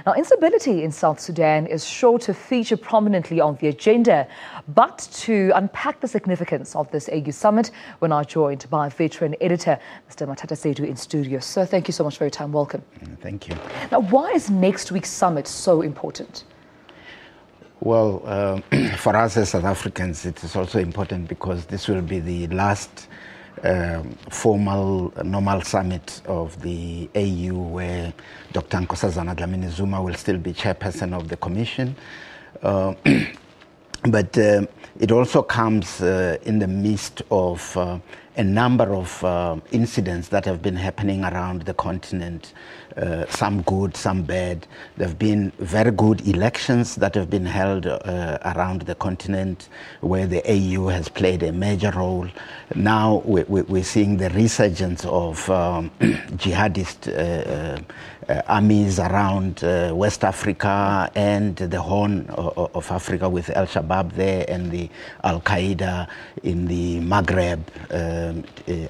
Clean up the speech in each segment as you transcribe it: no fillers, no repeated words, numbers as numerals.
Now, instability in South Sudan is sure to feature prominently on the agenda, but to unpack the significance of this AU summit, we're now joined by veteran editor, Mr. Mathatha Tsedu in studio. Sir, thank you so much for your time. Welcome. Thank you. Now, why is next week's summit so important? Well, for us as South Africans, it is also important because this will be the last formal, normal summit of the AU where Dr. Nkosazana Dlamini Zuma will still be chairperson of the commission. But it also comes in the midst of a number of incidents that have been happening around the continent, some good, some bad. There have been very good elections that have been held around the continent where the AU has played a major role. Now we're seeing the resurgence of jihadist armies around West Africa and the Horn of Africa, with Al-Shabaab there and the Al-Qaeda in the Maghreb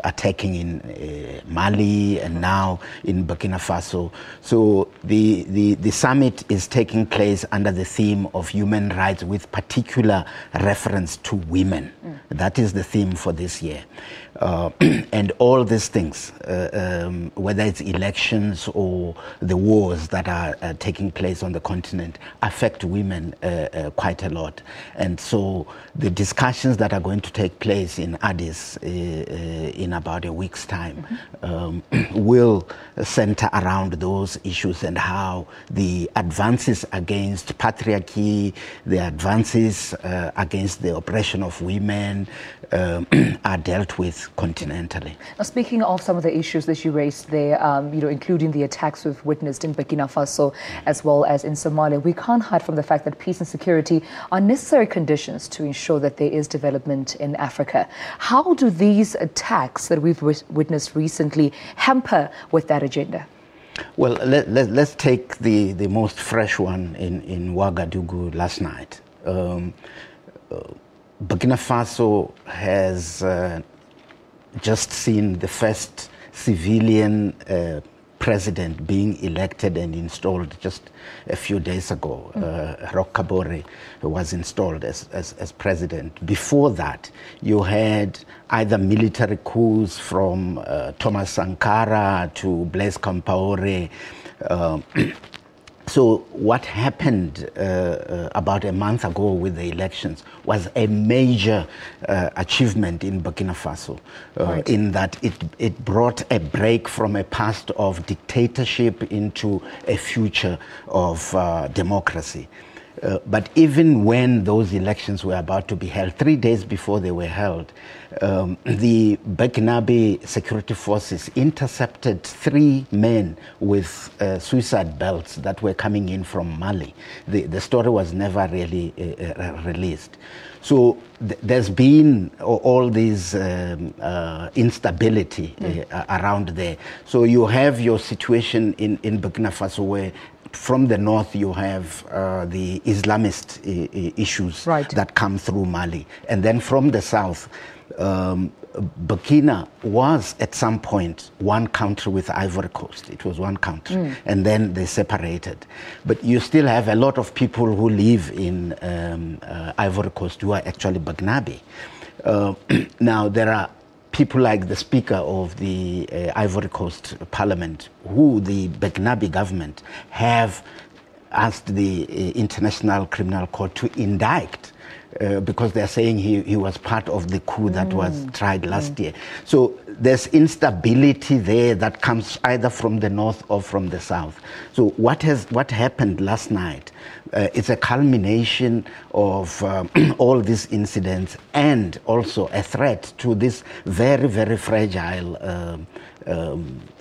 attacking in Mali and now in Burkina Faso. So the summit is taking place under the theme of human rights with particular reference to women. That is the theme for this year. And all these things, whether it's elections or the wars that are taking place on the continent, affect women quite a lot. And so the discussions that are going to take place in Addis in about a week's time will center around those issues and how the advances against patriarchy, the advances against the oppression of women are dealt with continentally. Now, speaking of some of the issues that you raised there, including the attacks we've witnessed in Burkina Faso as well as in Somalia, we can't hide from the fact that peace and security are necessary conditions to ensure that there is development in Africa. How do these attacks that we've witnessed recently hamper with that agenda? Well, let's take the most fresh one in Ouagadougou last night. Burkina Faso has just seen the first civilian president being elected and installed just a few days ago. Roch Kabore was installed as president. Before that, you had either military coups from Thomas Sankara to Blaise Compaoré. So what happened about a month ago with the elections was a major achievement in Burkina Faso, right, in that it brought a break from a past of dictatorship into a future of democracy. But even when those elections were about to be held, 3 days before they were held, the Burkinabe security forces intercepted 3 men with suicide belts that were coming in from Mali. The story was never really released. So there's been all this instability around there. So you have your situation in Burkina Faso where from the north you have the Islamist issues, right, that come through Mali. And then from the south, Burkina was at some point one country with Ivory Coast. It was one country. And then they separated. But you still have a lot of people who live in Ivory Coast who are actually Burkinabe. Now, there are people like the Speaker of the Ivory Coast Parliament, who the Burkinabe government have asked the International Criminal Court to indict because they're saying he was part of the coup that was tried last year. So there's instability there that comes either from the north or from the south. So what happened last night, it's a culmination of all these incidents and also a threat to this very, very fragile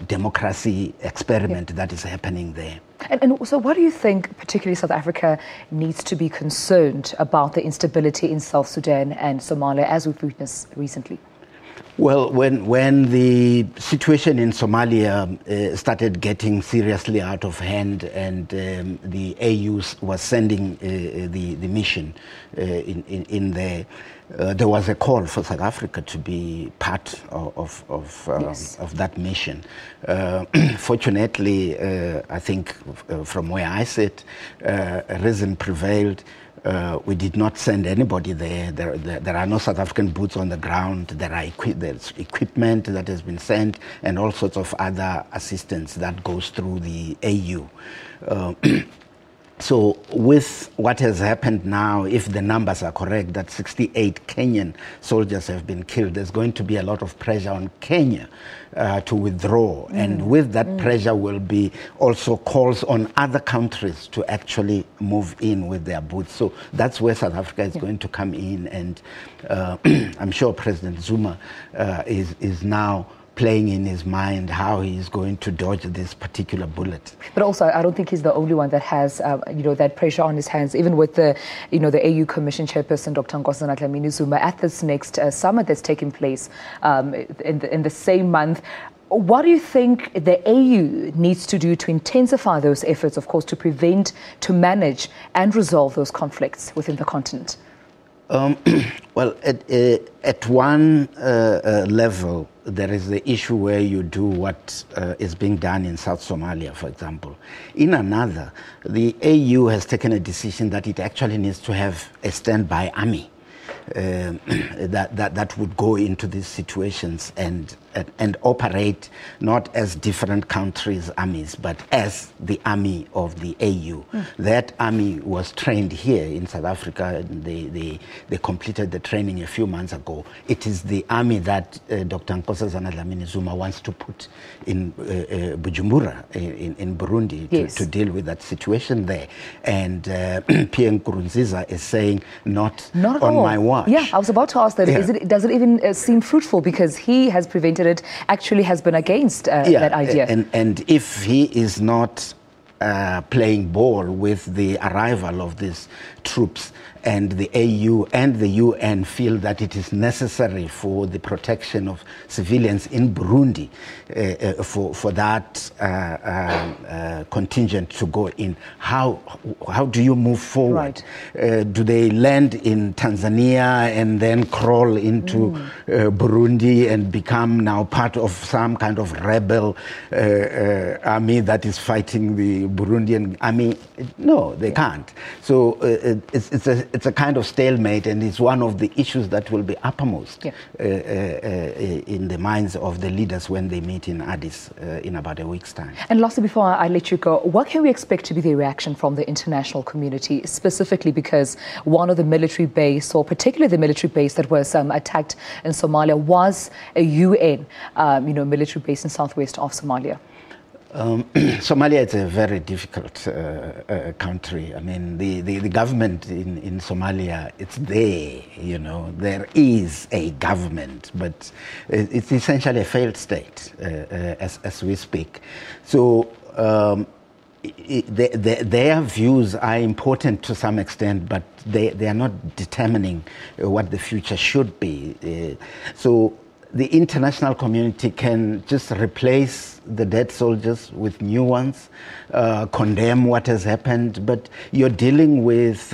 democracy experiment that is happening there. And so what do you think, particularly South Africa, needs to be concerned about the instability in South Sudan and Somalia as we've witnessed recently? Well, when the situation in Somalia started getting seriously out of hand, and the AU was sending the mission in there, there was a call for South Africa to be part of that mission. Fortunately, I think from where I sit, reason prevailed. We did not send anybody there. There are no South African boots on the ground. There's equipment that has been sent and all sorts of other assistance that goes through the AU. So with what has happened now, if the numbers are correct, that 68 Kenyan soldiers have been killed, there's going to be a lot of pressure on Kenya to withdraw. And with that pressure will be also calls on other countries to actually move in with their boots. So that's where South Africa is going to come in. And I'm sure President Zuma is now playing in his mind how he's going to dodge this particular bullet. But also, I don't think he's the only one that has, that pressure on his hands. Even with the AU Commission Chairperson, Dr. Nkosazana Dlamini-Zuma, at this next summit that's taking place in the same month. What do you think the AU needs to do to intensify those efforts, of course, to prevent, to manage, and resolve those conflicts within the continent? Well, at one level, there is the issue where you do what is being done in South Somalia, for example. In another, the AU has taken a decision that it actually needs to have a standby army that would go into these situations and operate not as different countries' armies, but as the army of the AU. That army was trained here in South Africa. They completed the training a few months ago. It is the army that Dr. Nkosazana Dlamini-Zuma wants to put in Bujumbura, in Burundi, to deal with that situation there. And Pierre Nkurunziza is saying, not on my watch. Yeah, I was about to ask that. Yeah. Does it even seem fruitful? Because he has prevented it, actually has been against that idea. And if he is not playing ball with the arrival of these troops, and the AU and the UN feel that it is necessary for the protection of civilians in Burundi, for that contingent to go in, how do you move forward? Right. Do they land in Tanzania and then crawl into Burundi and become now part of some kind of rebel army that is fighting the Burundian army? No, they can't. So it's a kind of stalemate, and it's one of the issues that will be uppermost in the minds of the leaders when they meet in Addis in about a week's time. And lastly, before I let you go, what can we expect to be the reaction from the international community, specifically because one of the military base, or particularly the military base that was attacked in Somalia, was a UN military base in southwest of Somalia? Somalia is a very difficult country. I mean, the government in Somalia, it's there, there is a government, but it's essentially a failed state as we speak. So their views are important to some extent, but they are not determining what the future should be. So the international community can just replace the dead soldiers with new ones, condemn what has happened, but you're dealing with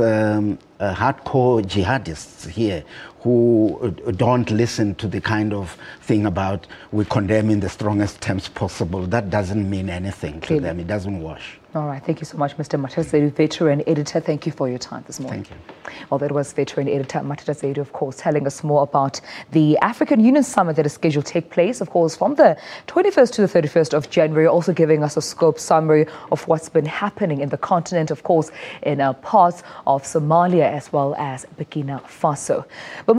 hardcore jihadists here who don't listen to the kind of thing about we condemn in the strongest terms possible. That doesn't mean anything to them. It doesn't wash. All right. Thank you so much, Mr. Mathatha Tsedu, veteran editor. Thank you for your time this morning. Thank you. Well, that was veteran editor Mathatha Tsedu, of course, telling us more about the African Union Summit that is scheduled to take place, of course, from the 21st to the 31st of January, also giving us a scope summary of what's been happening in the continent, of course, in parts of Somalia as well as Burkina Faso. But